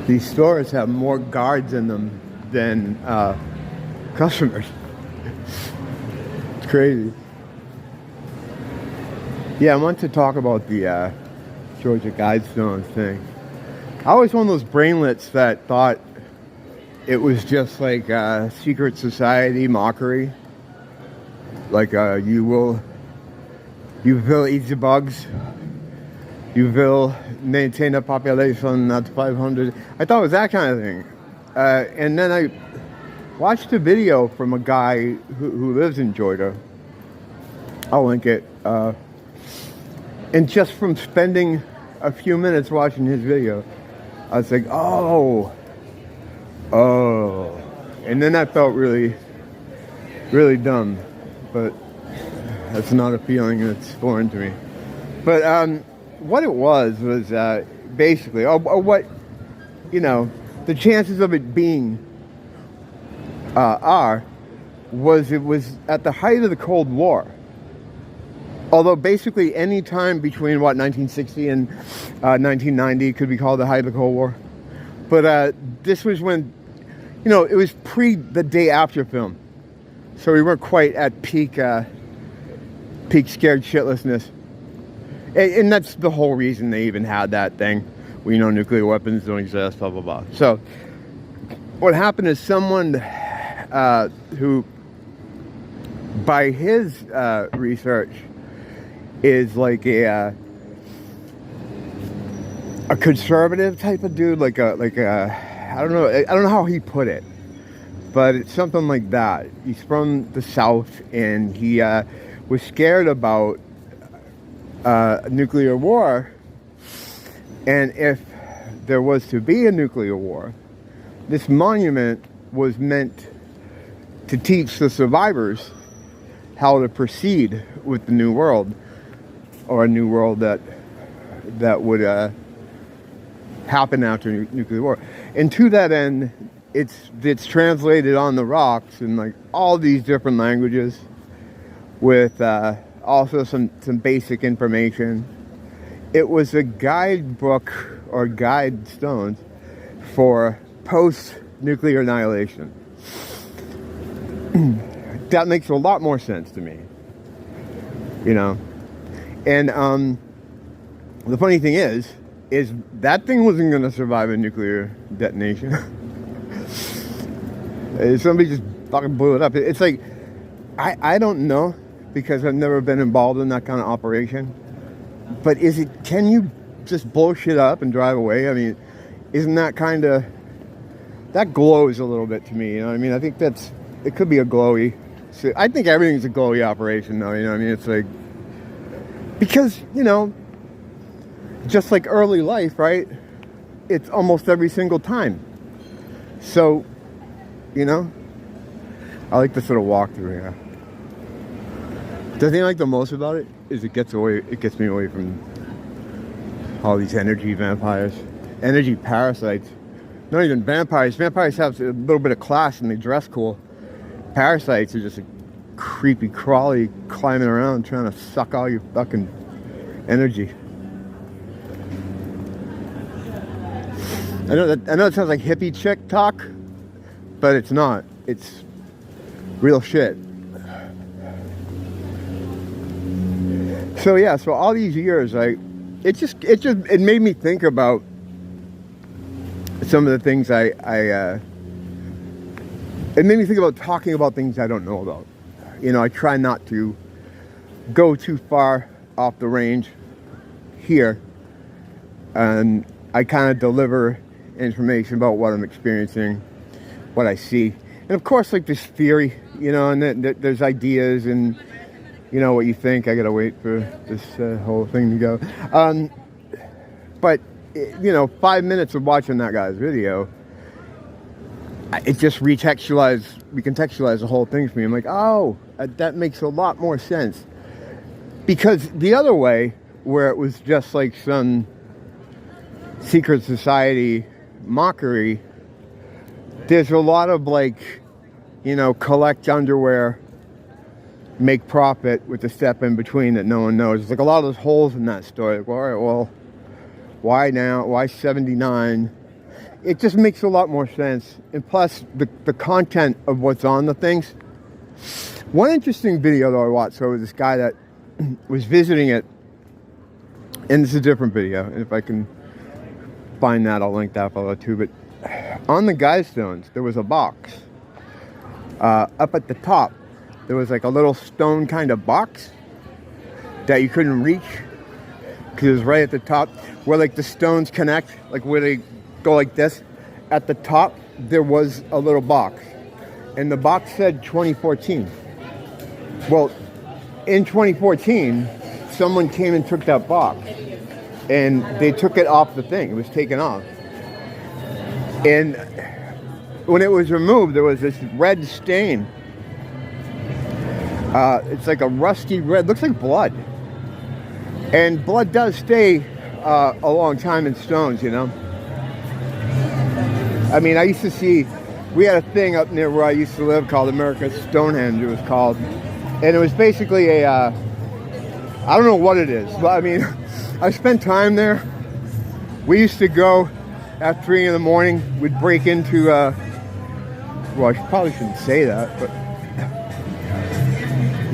These stores have more guards in them than customers. It's crazy. Yeah, I want to talk about the Georgia Guidestones thing. I was one of those brainlets that thought it was just like a secret society mockery. Like you will eat the bugs. You will maintain a population at 500. I thought it was that kind of thing. And then I watched a video from a guy who lives in Georgia. I'll link it. And just from spending a few minutes watching his video, I was like, oh. And then I felt really, really dumb. But that's not a feeling that's foreign to me. But what it was basically, what, you know, the chances of it being it was at the height of the Cold War. Although basically any time between, 1960 and 1990 could be called the height of the Cold War. But this was when, you know, it was pre the day after film. So we weren't quite at peak scared shitlessness. And that's the whole reason they even had that thing. We know nuclear weapons don't exist, blah, blah, blah. So what happened is someone who, by his research, is like a conservative type of dude, like a I don't know how he put it, but it's something like that. He's from the South, and he was scared about nuclear war, and if there was to be a nuclear war, this monument was meant to teach the survivors how to proceed with the new world, or a new world that would happen after nuclear war. And to that end, it's translated on the rocks in like all these different languages, with also some basic information. It was a guidebook or guidestones for post-nuclear annihilation. That makes a lot more sense to me, you know. And the funny thing is that thing wasn't going to survive a nuclear detonation. Somebody just fucking blew it up. It's like, I don't know, because I've never been involved in that kind of operation. But can you just blow shit up and drive away? I mean, isn't that kind of, that glows a little bit to me, you know what I mean? I think it could be a glowy. So I think everything's a glowy operation, though, you know what I mean? It's like, because, you know, just like early life, right? It's almost every single time. So, you know, I like this little walk through here. The thing I like the most about it is it gets me away from all these energy vampires, energy parasites. Not even vampires. Vampires have a little bit of class and they dress cool. Parasites are just a creepy crawly climbing around trying to suck all your fucking energy. I know it sounds like hippie chick talk, but it's not. It's real shit. So yeah, so all these years, it made me think about some of the things it made me think about talking about things I don't know about. You know, I try not to go too far off the range here, and I kind of deliver information about what I'm experiencing, what I see. And of course, like, this theory, you know, and there's ideas and, you know, what you think. I gotta wait for this whole thing to go. But, you know, 5 minutes of watching that guy's video, it just recontextualized the whole thing for me. I'm like, oh, that makes a lot more sense. Because the other way, where it was just like some secret society mockery, there's a lot of, like, you know, collect underwear, make profit with the step in between that no one knows. There's like a lot of those holes in that story. Like, all right, well, why now? Why 79? it just makes a lot more sense. And plus, the content of what's on the things. One interesting video that I watched, so this guy that was visiting it, and this is a different video, and if I can find that, I'll link that below too, but on the Guidestones, there was a box. Up at the top, there was like a little stone kind of box that you couldn't reach, because it was right at the top, where like the stones connect, like where they go like this. At the top, there was a little box, and the box said 2014. Well, in 2014, someone came and took that box, and they took it off the thing. It was taken off. And when it was removed, there was this red stain. It's like a rusty red, looks like blood. And blood does stay a long time in stones, you know. I mean, I used to see, we had a thing up near where I used to live called America's Stonehenge, it was called. And it was basically a, I don't know what it is, but I mean, I spent time there. We used to go at 3 in the morning. We'd break into, well, I probably shouldn't say that, but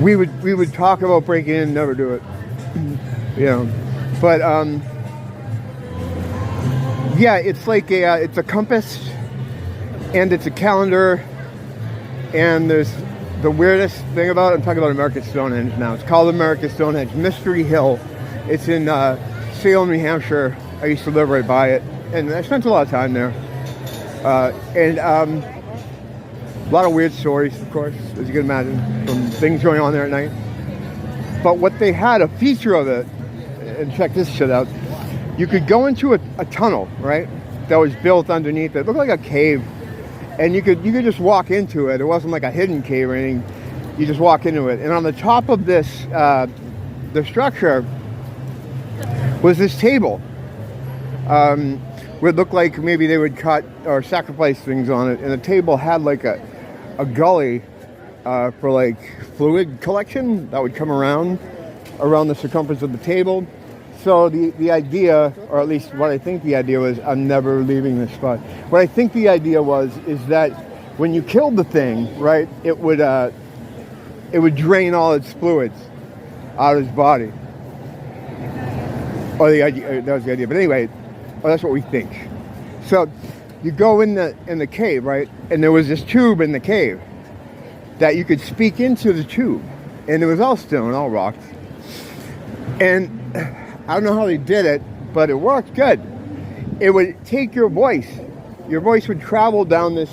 we would talk about breaking in and never do it, you know. But yeah, it's like it's a compass, and it's a calendar, and there's the weirdest thing about it. I'm talking about America's Stonehenge now. It's called America's Stonehenge, Mystery Hill. It's in Salem, New Hampshire. I used to live right by it, and I spent a lot of time there. And a lot of weird stories, of course, as you can imagine, from things going on there at night. But what they had, a feature of it, and check this shit out, you could go into a tunnel, right, that was built underneath it. It looked like a cave, and you could just walk into it. It wasn't like a hidden cave or anything. You just walk into it. And on the top of this, the structure, was this table. Where it looked like maybe they would cut or sacrifice things on it. And the table had like a gully for like fluid collection that would come around the circumference of the table. So the idea, or at least what I think the idea was, I'm never leaving this spot. What I think the idea is that when you killed the thing, right, it would drain all its fluids out of its body. Or the idea, that was the idea. But anyway, that's what we think. So you go in the cave, right, and there was this tube in the cave that you could speak into the tube, and it was all stone, all rocks. And I don't know how they did it, but it worked good. It would take your voice would travel down this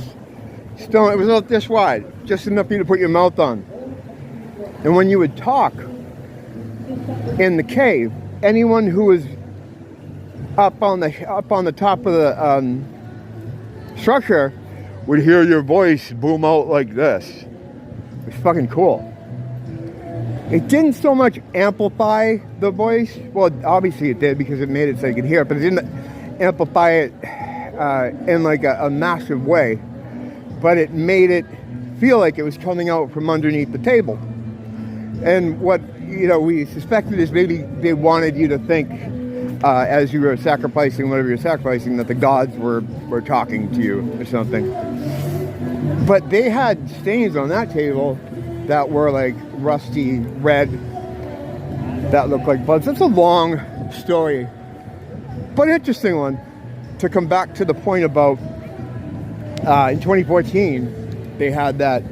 stone. It was about this wide, just enough for you to put your mouth on. And when you would talk in the cave, anyone who was up on the top of the structure would hear your voice boom out like this. It was fucking cool. It didn't so much amplify the voice. Well, obviously it did, because it made it so you could hear it, but it didn't amplify it in like a massive way. But it made it feel like it was coming out from underneath the table. And what, you know, we suspected is maybe they wanted you to think, as you were sacrificing whatever you're sacrificing, that the gods were talking to you or something. But they had stains on that table that were like rusty red, that looked like blood. So it's a long story, but interesting one. To come back to the point about in 2014, they had that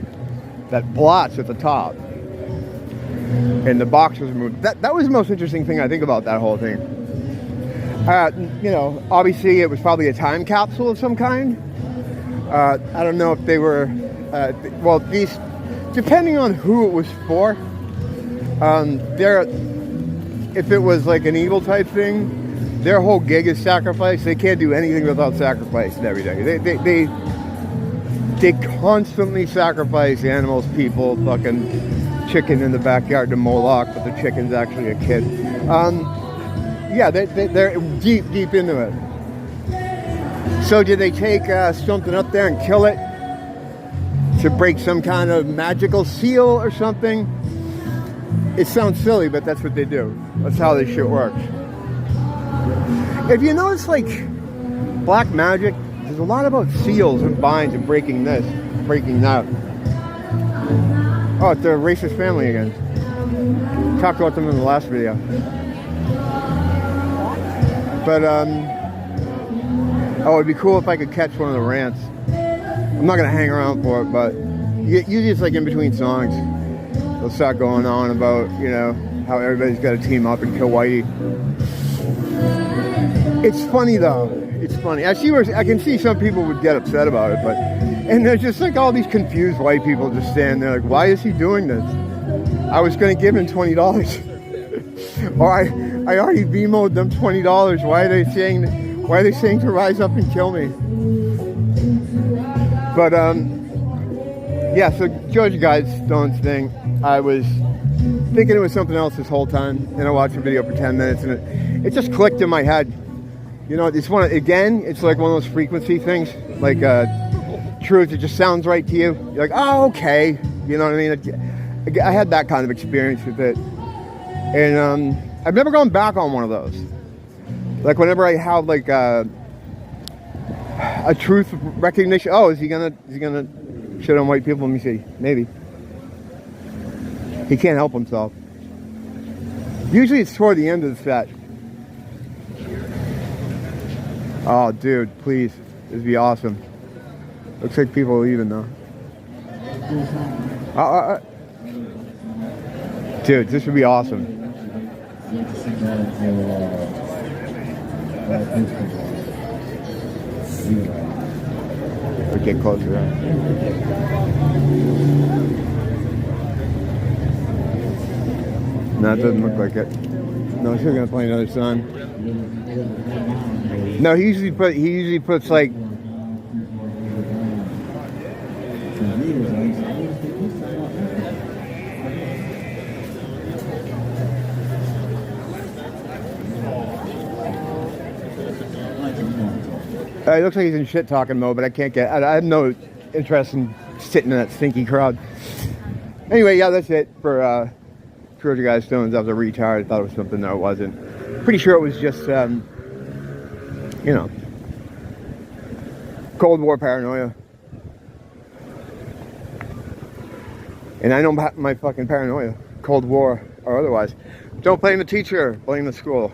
blotch at the top, and the box was removed. That was the most interesting thing I think about that whole thing. You know, obviously it was probably a time capsule of some kind. I don't know if they were, well, these, depending on who it was for, if it was like an evil type thing, their whole gig is sacrifice. They can't do anything without sacrifice every day. They constantly sacrifice animals, people, fucking chicken in the backyard to Moloch, but the chicken's actually a kid. Yeah, they're deep into it. So did they take something up there and kill it to break some kind of magical seal or something? It sounds silly, but that's what they do. That's how this shit works. If you notice, like, black magic There's a lot about seals and binds and breaking this, breaking that. Oh, it's the racist family again. Talked about them in the last video. But, oh, it'd be cool if I could catch one of the rants. I'm not going to hang around for it, but usually it's like in between songs. They'll start going on about, you know, how everybody's got to team up and kill Whitey. It's funny, though. It's funny. I can see some people would get upset about it, but... And there's just like all these confused white people just standing there like, why is he doing this? I was going to give him $20. Or I already Venmo'd them $20. Why are they saying to rise up and kill me? But, yeah, so Georgia Guidestones thing, I was thinking it was something else this whole time, and I watched the video for 10 minutes, and it just clicked in my head. You know, it's it's like one of those frequency things, like, truth, it just sounds right to you. You're like, oh, okay. You know what I mean? I had that kind of experience with it. And I've never gone back on one of those. Like whenever I have like a truth recognition. Oh, is he gonna shit on white people? Let me see. Maybe. He can't help himself. Usually it's toward the end of the set. Oh, dude, please. This would be awesome. Looks like people are leaving though. Dude, this would be awesome. We'll get closer. No, it doesn't look like it. No, he's gonna play another song. No, he usually puts like. It looks like he's in shit talking mode, but I have no interest in sitting in that stinky crowd. Anyway, yeah, that's it for Georgia Guidestones. I was a retard. I thought it was something that it wasn't. Pretty sure it was just, you know, Cold War paranoia. And I know my fucking paranoia, Cold War or otherwise. Don't blame the teacher, blame the school.